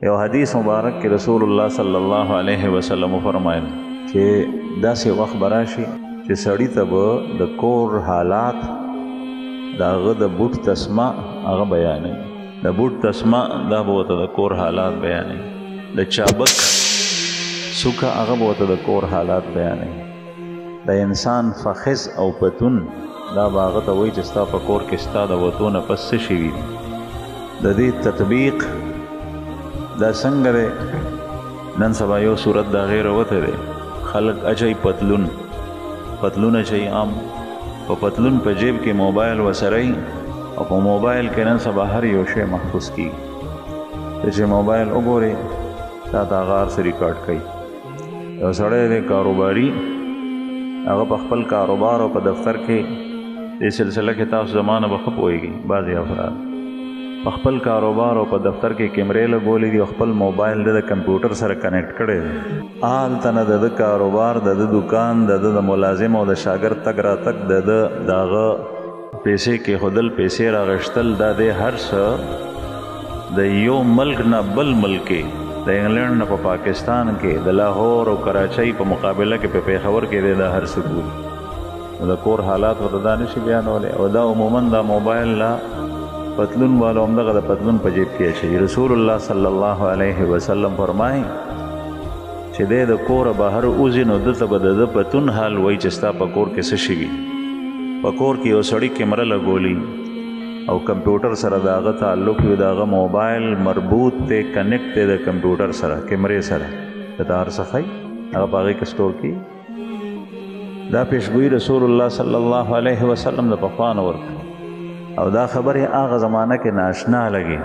یو حدیث مبارک کې رسول الله صلی الله علیه وسلم فرمایل چې داسې وخت به راشي چې سړي ته به د کور حالات د هغه د بوټ تسمه هغه بیانوي، د بوټ تسمه دا به ورته د کور حالات بیانوي، د چابک سوکه هغه به ورته د کور حالات بیانوي، د انسان فخذ او پتون دا به هغه ته وایي چې ستا په کور کې ستا د وتو نه پس څه شوي دي. د دې تطبیق دا څنګه دی؟ نن سبا یو صورت د هغې راوتی دی، خلک اچوي پتلون اچوي عام په پتلون په جیب کې موبایل وسره او په موبایل کې نن سبا هر یو شی محفوظ کېږي. ته چې موبایل وګورې تا ته هغه هر څه ریکارډ کوي. یو سړی دی کاروباري، هغه په خپل کاروبار او په دفتر کې دې سلسله کې تاسو زمانه به ښه پوهېږي. بعضې افراد په خپل کاروبار او په دفتر کې کیمرې لګولې دي او خپل موبایل د کمپیوټر سره کنیکټ کړی دی. هلته نه د کاروبار، د دکان، د ملازم او د شاګرد تګ راتګ، د هغه پیسې کېښودل، پیسې راغشتل، دا دی هر څه د یو ملک نه بل ملک کې، د انګلینډ نه په پاکستان کې، د لاهور او کراچۍ په مقابله کې په پېښور کې دی دا هر څه ګوري. د کور حالات ورته دا نشي بیانولی. او دا عموما دا موبایل لا پتلون والو همدغه د پتلون په جیب کې اچوي. رسول الله صلی الله علیه وسلم فرمایي چې دی د کوره بهر وځي نو دلته به د پتون حال وایي چې ستا په کور کې څه شوي. په کور کې یو سړي کیمره لګولي او کمپیوټر سره د هغه تعلق وي، د هغه موبایل مربوط دی، کنیکټ دی د کمپیوټر سره، کیمرې سره، ته هر څه ښایي هغه په هغې کې سټور کړي. دا پیشګویي رسول الله صلی الله علیه وسلم د پخوا نه ورکړه او دا خبرې هغه زمانه کې ناشنا لګي.